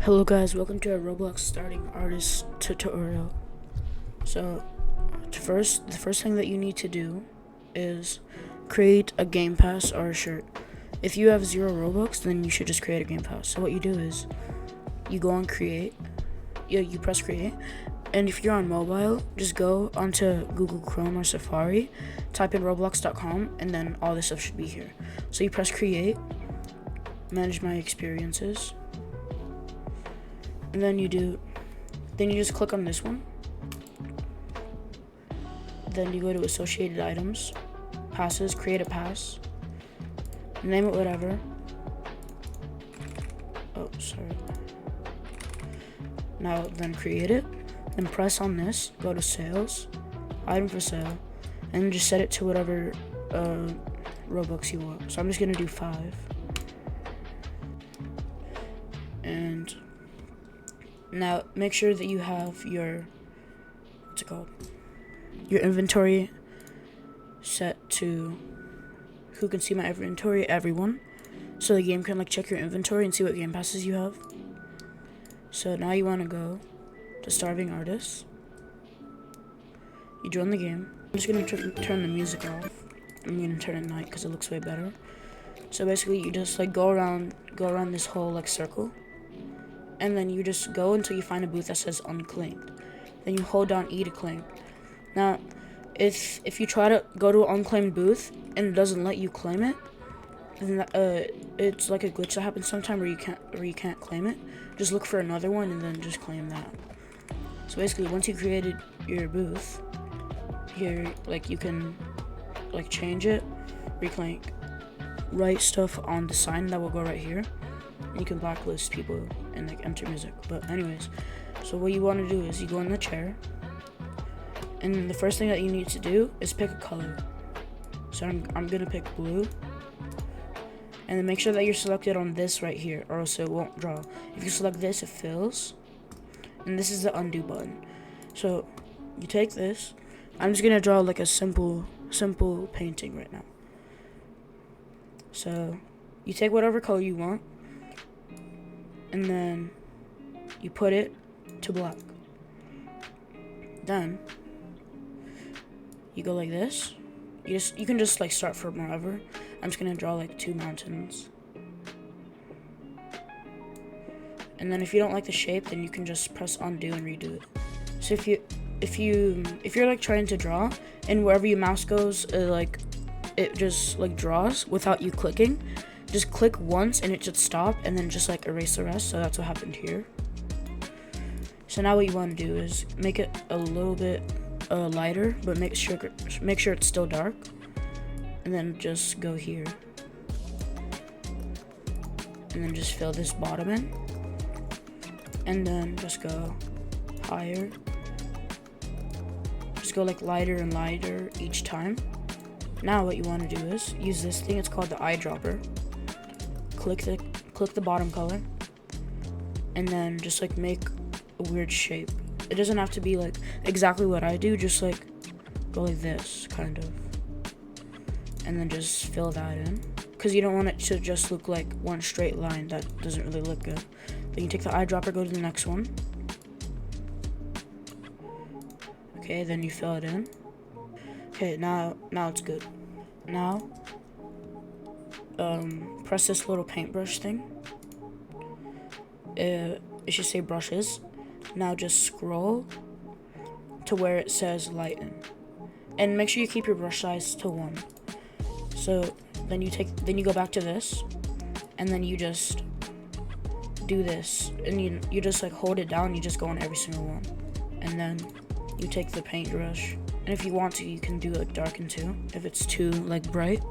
Hello guys, welcome to a Roblox starting artist tutorial. So, the first thing that you need to do is create a game pass or a shirt. If you have 0 Robux, then you should just create a game pass. So what you do is, you go on create, you press create, and if you're on mobile, just go onto Google Chrome or Safari, type in roblox.com, and then all this stuff should be here. So you press create, manage my experiences, and then you just click on this one. Then you go to associated items, passes, create a pass, name it whatever. Oh, sorry. Now then create it, then press on this, go to sales, item for sale, and just set it to whatever Robux you want. So I'm just gonna do 5. And now make sure that you have your your inventory set to who can see my inventory, everyone, so the game can check your inventory and see what game passes you have. So now you want to go to starving artists, you join the game. I'm just gonna turn the music off. I'm gonna turn it night because it looks way better. So basically you just go around this whole circle, and then you just go until you find a booth that says unclaimed. Then you hold down E to claim. Now, if you try to go to an unclaimed booth and it doesn't let you claim it, then it's like a glitch that happens sometime where you can't claim it. Just look for another one and then just claim that. So basically, once you created your booth, here you can change it, reclaim, write stuff on the sign that will go right here. You can blacklist people and enter music. But anyways, so what you want to do is you go in the chair, and the first thing that you need to do is pick a color. So I'm gonna pick blue, and then make sure that you're selected on this right here, or else it won't draw. If you select this, it fills, and this is the undo button. So you take this. I'm just gonna draw a simple painting right now. So you take whatever color you want, and then you put it to black. Then you go like this. You can just start from wherever. I'm just gonna draw 2 mountains. And then if you don't like the shape, then you can just press undo and redo it. So if you're trying to draw, and wherever your mouse goes, it just draws without you clicking, just click once and it should stop, and then just erase the rest. So that's what happened here. So now what you want to do is make it a little bit lighter, but make sure it's still dark, and then just go here, and then just fill this bottom in, and then just go higher. Just go lighter and lighter each time. Now what you want to do is use this thing. It's called the eyedropper. Click the bottom color, and then just make a weird shape. It doesn't have to be exactly what I do. Just go like this, kind of, and then just fill that in, because you don't want it to just look like one straight line. That doesn't really look good. Then you take the eyedropper, go to the next one. Okay, then you fill it in. Okay, now it's good. Now press this little paintbrush thing. It should say brushes. Now just scroll to where it says lighten, and make sure you keep your brush size to 1. So then you go back to this, and then you just do this, and you just hold it down. You just go on every single one, and then you take the paintbrush, and if you want to, you can do darken too if it's too bright.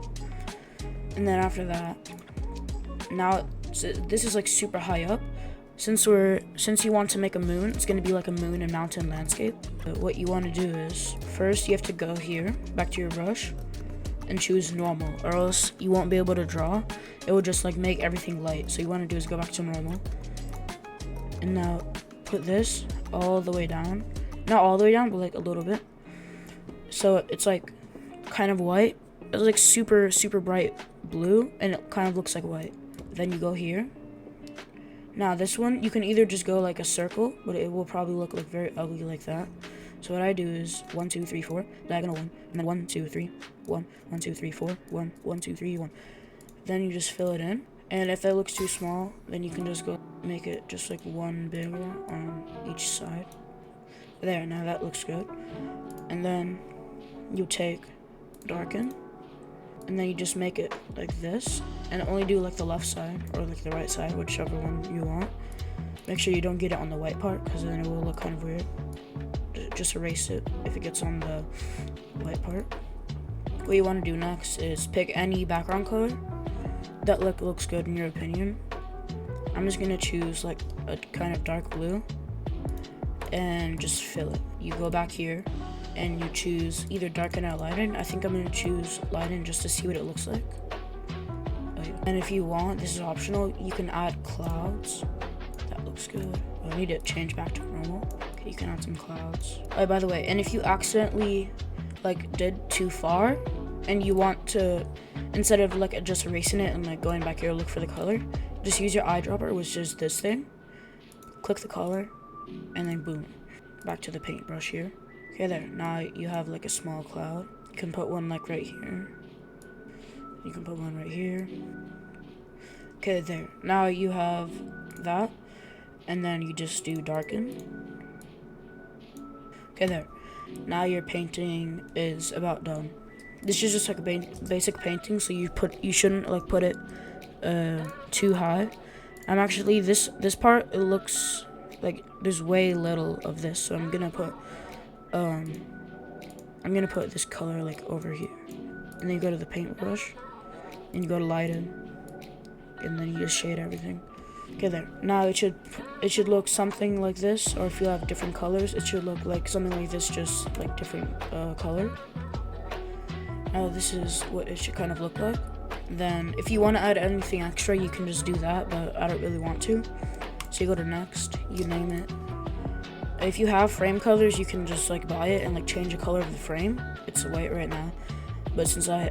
And then after that, now this is super high up. Since you want to make a moon, it's going to be a moon and mountain landscape. But what you want to do is, first you have to go here, back to your brush, and choose normal, or else you won't be able to draw. It will just make everything light. So you want to do is go back to normal, and now put this all the way down. Not all the way down, but a little bit. So it's kind of white. It's super bright blue, and it kind of looks like white. Then you go here. Now this one, you can either just go like a circle, but it will probably look like very ugly like that. So what I do is 1, 2, 3, 4, diagonal 1, and then 1, 2, 3, 1, 1, 2, 3, 4, 1, 1, 2, 3, 1. Then you just fill it in. And if that looks too small, then you can just go make it just like one bigger on each side. There, now that looks good. And then you take darken, and then you just make it like this, and only do like the left side or like the right side, whichever one you want. Make sure you don't get it on the white part, because then it will look kind of weird. Just erase it if it gets on the white part. What you want to do next is pick any background color that looks good in your opinion. I'm just gonna choose like a kind of dark blue and just fill it. You go back here and you choose either darken or lighten. I think I'm gonna choose lighten just to see what it looks like. Oh, yeah. And if you want, this is optional, you can add clouds. That looks good. Oh, I need to change back to normal. Okay, you can add some clouds. Oh, by the way, and if you accidentally like did too far and you want to, instead of like just erasing it and like going back here to look for the color, just use your eyedropper, which is this thing. Click the color, and then boom, back to the paintbrush here. Okay, there. Now you have like a small cloud. You can put one like right here. You can put one right here. Okay, there. Now you have that, and then you just do darken. Okay, there. Now your painting is about done. This is just like a basic painting, so you shouldn't like put it too high. I'm actually this part, it looks like there's way little of this, so I'm gonna put this color like over here, and then you go to the paintbrush, and you go to lighten, and then you just shade everything. Okay, there. Now it should look something like this, or if you have different colors, it should look like something like this, just like different color. Now this is what it should kind of look like. Then if you want to add anything extra, you can just do that, but I don't really want to. So you go to next, you name it. If you have frame colors, you can just like buy it and like change the color of the frame. It's white right now, but since I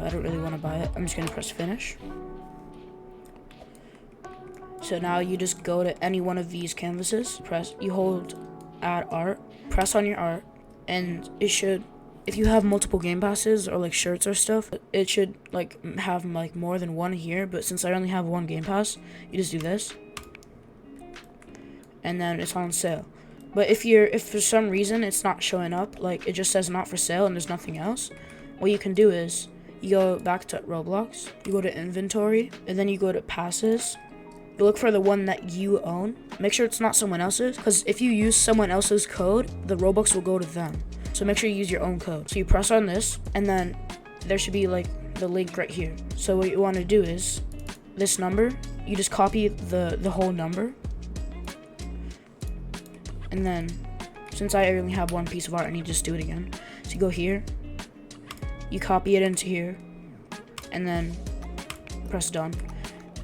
don't really want to buy it, I'm just gonna press finish. So now you just go to any one of these canvases, you hold add art, press on your art, and it should, if you have multiple game passes or like shirts or stuff, it should like have like more than one here, but since I only have one game pass, you just do this, and then it's on sale. But if for some reason it's not showing up, like it just says not for sale and there's nothing else, what you can do is you go back to Roblox, you go to inventory, and then you go to passes. You look for the one that you own. Make sure it's not someone else's, because if you use someone else's code, the Robux will go to them. So make sure you use your own code. So you press on this, and then there should be like the link right here. So what you want to do is this number, you just copy the whole number. And then since I only have one piece of art, I need to just do it again. So you go here, you copy it into here, and then press done.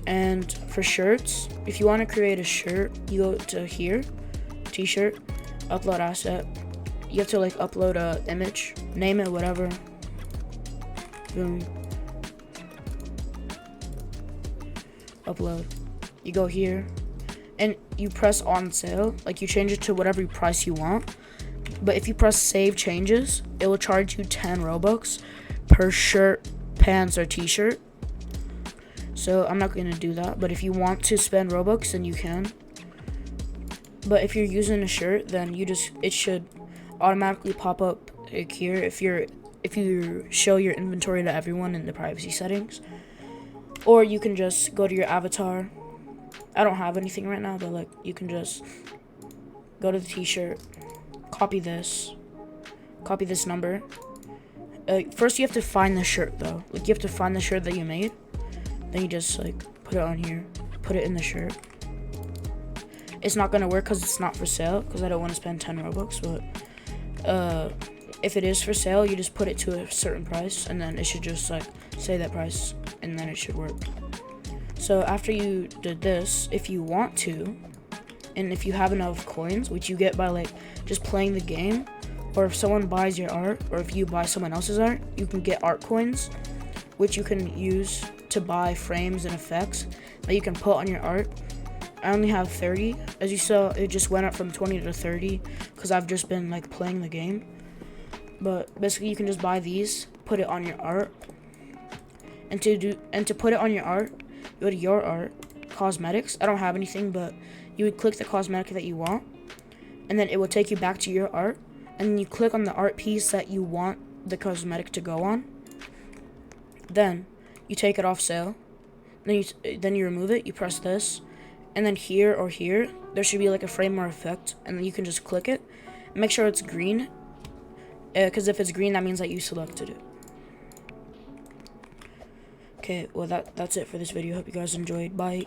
And for shirts, if you want to create a shirt, you go to here, t-shirt, upload asset. You have to like upload a image, name it whatever. Boom. Upload. You go here, and you press on sale. Like you change it to whatever price you want. But if you press save changes, it will charge you 10 Robux per shirt, pants, or t-shirt. So I'm not going to do that, but if you want to spend Robux, then you can. But if you're using a shirt, then it should automatically pop up like here if you show your inventory to everyone in the privacy settings. Or you can just go to your avatar. I don't have anything right now, but like you can just go to the t-shirt, copy this number. First you have to find the shirt though. Like you have to find the shirt that you made. Then you just like put it on here, put it in the shirt. It's not gonna work because it's not for sale, because I don't want to spend 10 Robux. But if it is for sale, you just put it to a certain price, and then it should just like say that price, and then it should work. So after you did this, if you want to, and if you have enough coins, which you get by like just playing the game, or if someone buys your art, or if you buy someone else's art, you can get art coins, which you can use to buy frames and effects that you can put on your art. I only have 30. As you saw, it just went up from 20 to 30 because I've just been like playing the game. But basically, you can just buy these, put it on your art, and to put it on your art, you go to your art, cosmetics. I don't have anything, but you would click the cosmetic that you want, and then it will take you back to your art, and then you click on the art piece that you want the cosmetic to go on. Then you take it off sale. Then you remove it. You press this, and then here or here there should be like a frame or effect, and then you can just click it. Make sure it's green, because if it's green, that means that you selected it. Okay, well that's it for this video. Hope you guys enjoyed. Bye.